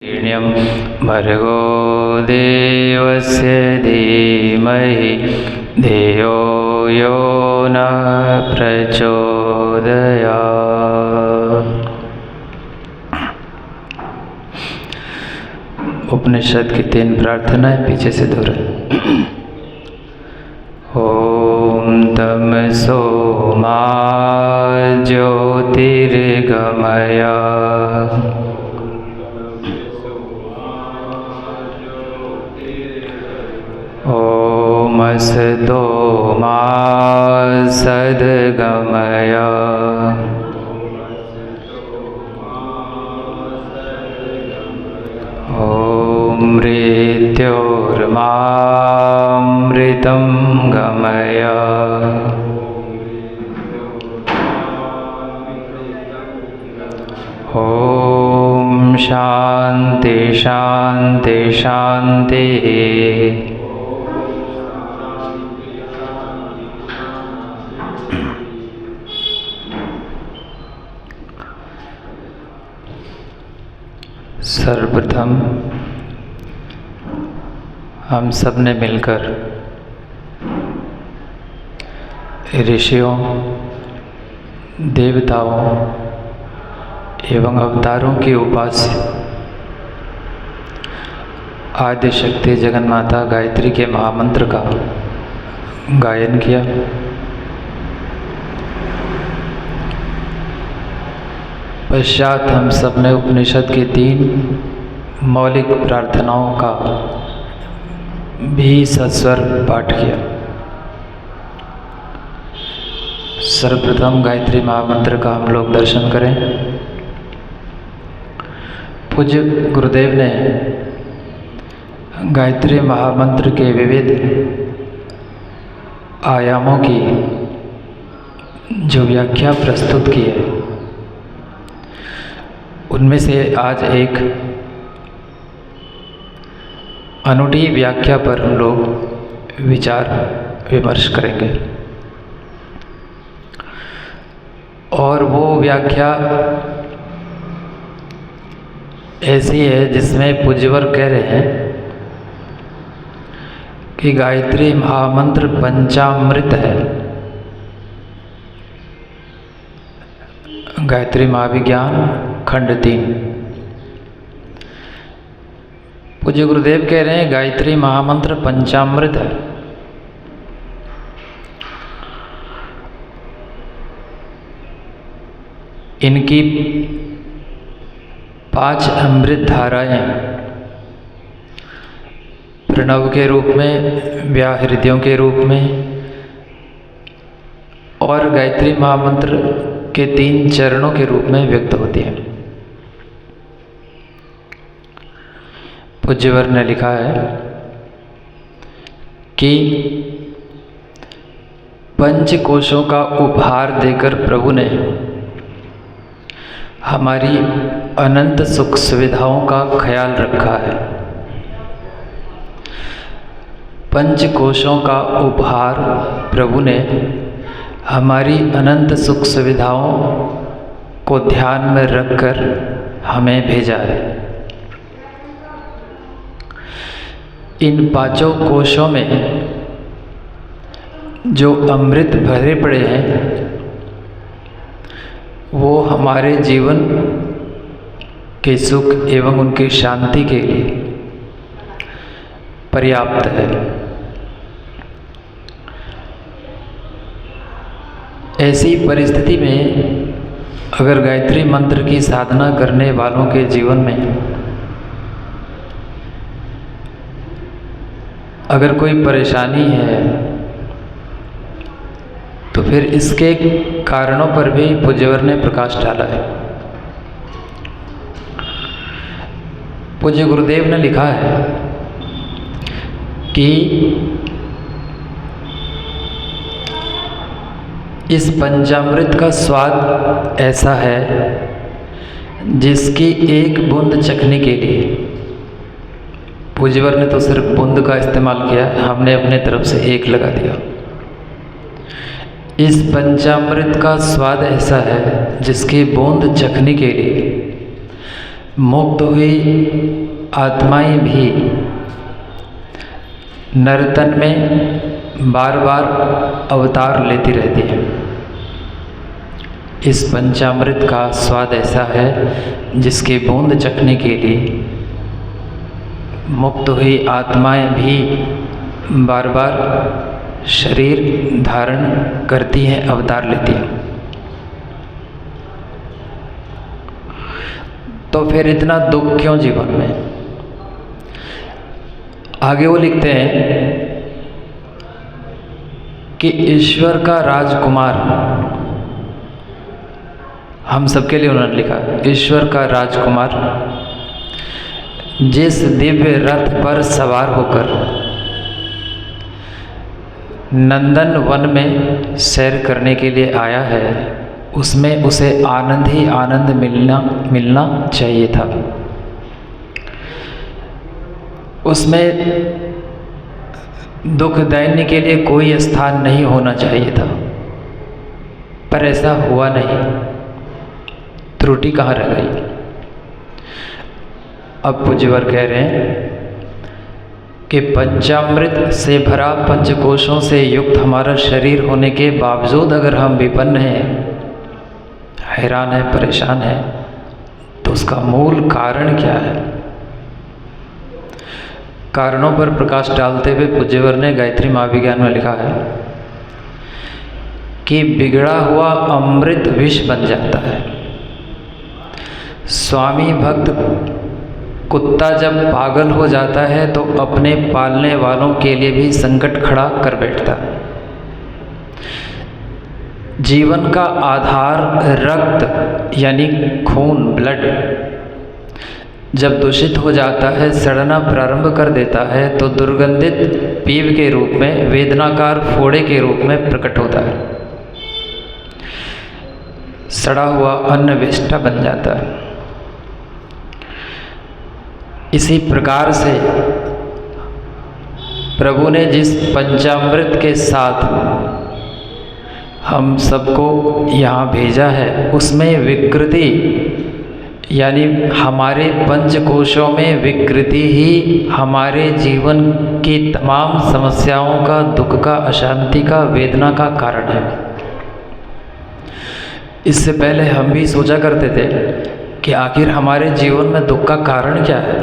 ण्यं भर्गो देवस्य धीमहि धियो यो न प्रचोदयात्। उपनिषद की 3 प्रार्थनाएं पीछे से दोहराएं। ओम तमसो मा ज्योतिर्गमय ओमसतो मा सद्गमय ओम मृत्योर्मामृतं गमय ओम शांति शांति शांति। सर्वप्रथम हम सब ने मिलकर ऋषियों, देवताओं एवं अवतारों के उपास्य आदि शक्ति जगन्माता गायत्री के महामंत्र का गायन किया। पश्चात हम सब ने उपनिषद के 3 मौलिक प्रार्थनाओं का भी सस्वर पाठ किया। सर्वप्रथम गायत्री महामंत्र का हम लोग दर्शन करें। पूज्य गुरुदेव ने गायत्री महामंत्र के विविध आयामों की जो व्याख्या प्रस्तुत की है, उनमें से आज एक अनूठी व्याख्या पर हम लोग विचार विमर्श करेंगे। और वो व्याख्या ऐसी है जिसमें पूज्यवर कह रहे हैं कि गायत्री महामंत्र पंचामृत है। गायत्री महाविज्ञान खंड 3। पूज्य गुरुदेव कह रहे हैं गायत्री महामंत्र पंचामृत है। इनकी 5 अमृत धाराएं प्रणव के रूप में, व्याहृदयों के रूप में और गायत्री महामंत्र के 3 चरणों के रूप में व्यक्त होती है। पूज्यवर ने लिखा है कि पंचकोशों का उपहार देकर प्रभु ने हमारी अनंत सुख सुविधाओं का ख्याल रखा है। पंचकोशों का उपहार प्रभु ने हमारी अनंत सुख सुविधाओं को ध्यान में रखकर हमें भेजा है। इन 5 कोशों में जो अमृत भरे पड़े हैं वो हमारे जीवन के सुख एवं उनकी शांति के लिए पर्याप्त है। ऐसी परिस्थिति में अगर गायत्री मंत्र की साधना करने वालों के जीवन में अगर कोई परेशानी है तो फिर इसके कारणों पर भी पूज्यवर ने प्रकाश डाला है। पूज्य गुरुदेव ने लिखा है कि इस पंचामृत का स्वाद ऐसा है जिसकी एक बूंद चखने के लिए, पूज्यवर ने तो सिर्फ बूंद का इस्तेमाल किया, हमने अपने तरफ से 1 लगा दिया। इस पंचामृत का स्वाद ऐसा है जिसकी बूंद चखने के लिए मुक्त हुई आत्माएं भी नर्तन में बार बार अवतार लेती रहती हैं। इस पंचामृत का स्वाद ऐसा है जिसके बूंद चखने के लिए मुक्त हुई आत्माएं भी बार बार शरीर धारण करती हैं, अवतार लेती हैं। तो फिर इतना दुख क्यों जीवन में? आगे वो लिखते हैं कि ईश्वर का राजकुमार, हम सबके लिए उन्होंने लिखा, ईश्वर का राजकुमार जिस दिव्य रथ पर सवार होकर नंदन वन में सैर करने के लिए आया है, उसमें उसे आनंद ही आनंद मिलना चाहिए था। उसमें दुख दैन्य के लिए कोई स्थान नहीं होना चाहिए था, पर ऐसा हुआ नहीं। त्रुटि कहाँ रह गई? अब पूज्यवर कह रहे हैं कि पंचामृत से भरा पंचकोशों से युक्त हमारा शरीर होने के बावजूद अगर हम विपन्न हैं, हैरान है, परेशान है, तो उसका मूल कारण क्या है? कारणों पर प्रकाश डालते हुए पूज्यवर ने गायत्री महाविज्ञान में लिखा है कि बिगड़ा हुआ अमृत विष बन जाता है। स्वामी भक्त कुत्ता जब पागल हो जाता है तो अपने पालने वालों के लिए भी संकट खड़ा कर बैठता है। जीवन का आधार रक्त यानी खून, ब्लड जब दूषित हो जाता है, सड़ना प्रारंभ कर देता है, तो दुर्गंधित पीव के रूप में, वेदनाकार फोड़े के रूप में प्रकट होता है। सड़ा हुआ अन्न विष्ठा बन जाता है। इसी प्रकार से प्रभु ने जिस पंचामृत के साथ हम सबको यहाँ भेजा है, उसमें विकृति यानी हमारे पंचकोशों में विकृति ही हमारे जीवन की तमाम समस्याओं का, दुख का, अशांति का, वेदना का कारण है। इससे पहले हम भी सोचा करते थे कि आखिर हमारे जीवन में दुख का कारण क्या है,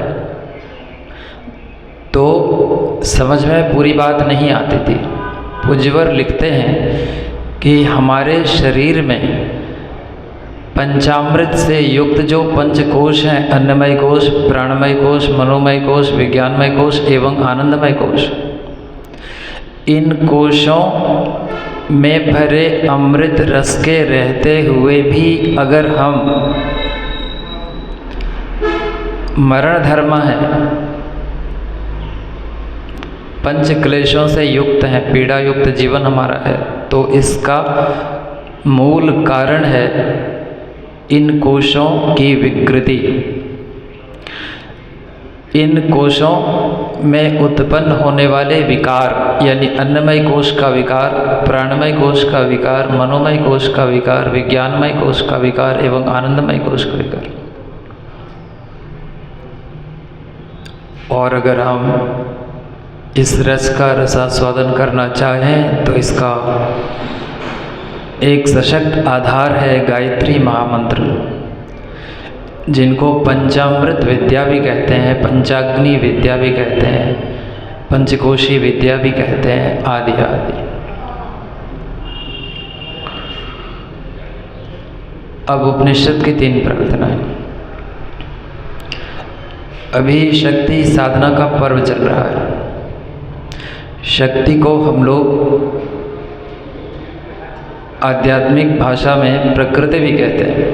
तो समझ में पूरी बात नहीं आती थी। पूज्यवर लिखते हैं कि हमारे शरीर में पंचामृत से युक्त जो पंचकोश हैं, अन्नमय कोश, प्राणमय कोश, मनोमय कोश, विज्ञानमय कोश एवं आनंदमय कोश, इन कोशों में भरे अमृत रस के रहते हुए भी अगर हम मरण धर्म है, पंच क्लेशों से युक्त है, पीड़ा युक्त जीवन हमारा है, तो इसका मूल कारण है इन कोशों की विकृति। इन कोशों में उत्पन्न होने वाले विकार यानी अन्नमय कोश का विकार, प्राणमय कोश का विकार, मनोमय कोश का विकार, विज्ञानमय कोश का विकार एवं आनंदमय कोश का विकार। और अगर हम इस रस का रसास्वादन करना चाहें तो इसका एक सशक्त आधार है गायत्री महामंत्र, जिनको पंचामृत विद्या भी कहते हैं, पंचाग्नि विद्या भी कहते हैं, पंचकोशी विद्या भी कहते हैं, आदि आदि। अब उपनिषद की 3 प्रार्थनाएं। अभी शक्ति साधना का पर्व चल रहा है। शक्ति को हम लोग आध्यात्मिक भाषा में प्रकृति भी कहते हैं।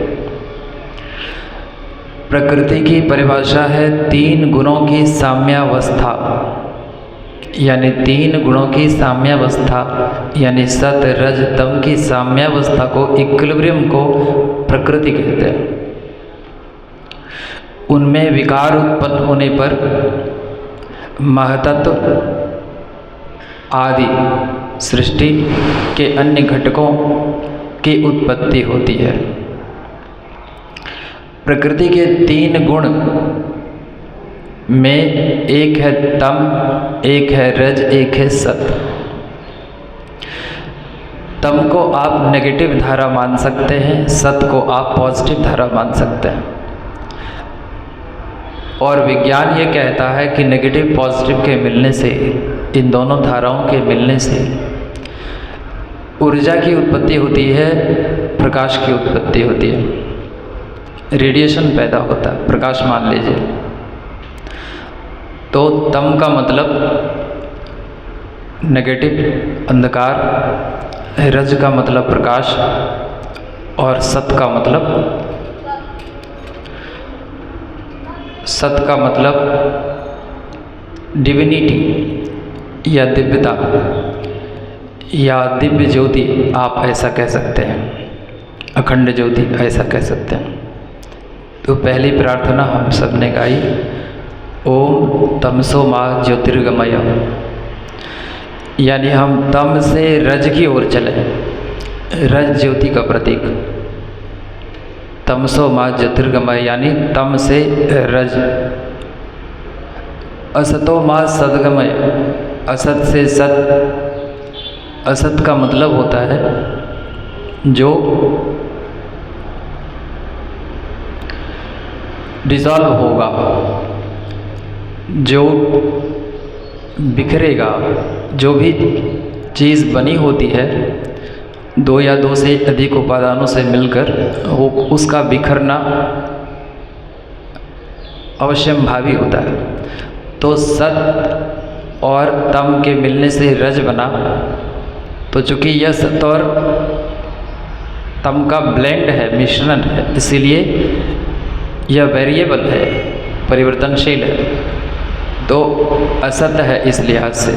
प्रकृति की परिभाषा है 3 गुणों की साम्यावस्था, यानी 3 गुणों की साम्यावस्था यानी सत, रज, तम की साम्यावस्था को, इक्विलिब्रियम को प्रकृति कहते हैं। उनमें विकार उत्पन्न होने पर महतत्व आदि सृष्टि के अन्य घटकों की उत्पत्ति होती है। प्रकृति के 3 गुण में एक है तम, एक है रज, एक है सत। तम को आप नेगेटिव धारा मान सकते हैं, सत को आप पॉजिटिव धारा मान सकते हैं। और विज्ञान ये कहता है कि नेगेटिव पॉजिटिव के मिलने से, इन दोनों धाराओं के मिलने से ऊर्जा की उत्पत्ति होती है, प्रकाश की उत्पत्ति होती है, रेडिएशन पैदा होता है, प्रकाश मान लीजिए। तो तम का मतलब नेगेटिव, अंधकार, रज का मतलब प्रकाश, और सत का मतलब डिविनिटी या दिव्यता या दिव्य ज्योति, आप ऐसा कह सकते हैं, अखंड ज्योति ऐसा कह सकते हैं। तो पहली प्रार्थना हम सब ने गाई, ओम तमसो मा ज्योतिर्गमय, यानी हम तम से रज की ओर चले, रज ज्योति का प्रतीक। तमसो मा ज्योतिर्गमय यानी तम से रज। असतो मा सद्गमय, असत से सत। असत का मतलब होता है जो डिसॉल्व होगा, जो बिखरेगा। जो भी चीज़ बनी होती है 2 या 2 से अधिक उपादानों से मिलकर, वो उसका बिखरना अवश्यंभावी होता है। तो सत और तम के मिलने से रज बना। तो चूँकि यह सत और तम का ब्लेंड है, मिश्रण है, इसीलिए यह वेरिएबल है, परिवर्तनशील है। तो असत है इस लिहाज से।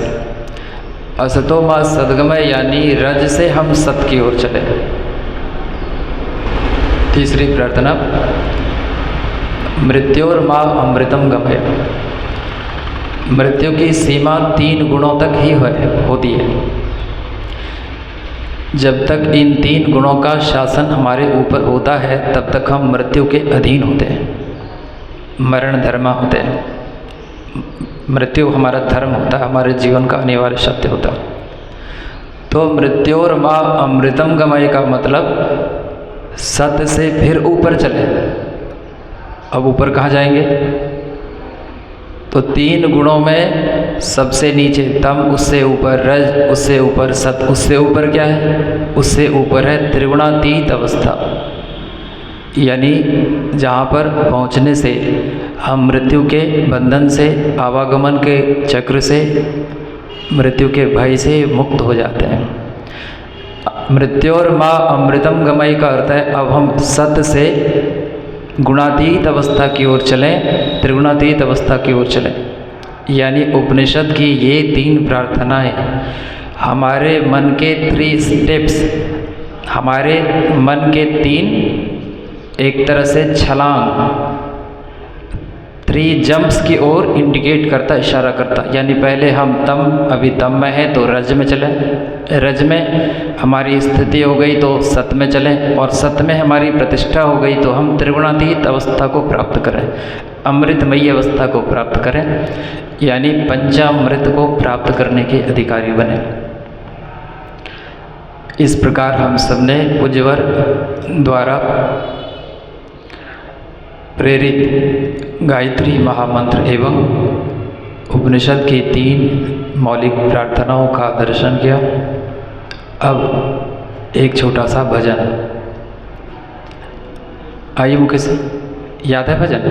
असतो मा सद्गमय यानी रज से हम सत की ओर चले। तीसरी प्रार्थना, मृत्योर मा अमृतम गमय। मृत्यु की सीमा 3 गुणों तक ही होती है। जब तक इन 3 गुणों का शासन हमारे ऊपर होता है, तब तक हम मृत्यु के अधीन होते हैं, मरण धर्म होते हैं। मृत्यु हमारा धर्म होता है, हमारे जीवन का अनिवार्य सत्य होता है। तो मृत्योर मा अमृतम गमय का मतलब सत से फिर ऊपर चले। अब ऊपर कहाँ जाएंगे? तो 3 गुणों में सबसे नीचे तम, उससे ऊपर रज, उससे ऊपर सत, उससे ऊपर क्या है? उससे ऊपर है त्रिगुणातीत अवस्था, यानी जहाँ पर पहुँचने से हम मृत्यु के बंधन से, आवागमन के चक्र से, मृत्यु के भय से मुक्त हो जाते हैं। मृत्योर मा अमृतम गमय का अर्थ है अब हम सत से गुणातीत अवस्था की ओर चलें, त्रिगुणातीत अवस्था की ओर चलें। यानी उपनिषद की ये 3 प्रार्थनाएं हमारे मन के 3 स्टेप्स, हमारे मन के 3 एक तरह से छलांग, 3 जंप्स की ओर इंडिकेट करता, इशारा करता। यानी पहले हम तम, अभी तम में है तो रज में चलें, रज में हमारी स्थिति हो गई तो सत में चलें, और सत में हमारी प्रतिष्ठा हो गई तो हम त्रिगुणातीत अवस्था को प्राप्त करें, अमृतमयी अवस्था को प्राप्त करें, यानी पंचामृत को प्राप्त करने के अधिकारी बने। इस प्रकार हम सबने पूज्यवर द्वारा प्रेरित गायत्री महामंत्र एवं उपनिषद की 3 मौलिक प्रार्थनाओं का दर्शन किया। अब एक छोटा सा भजन, आइए मुकेश, याद है भजन?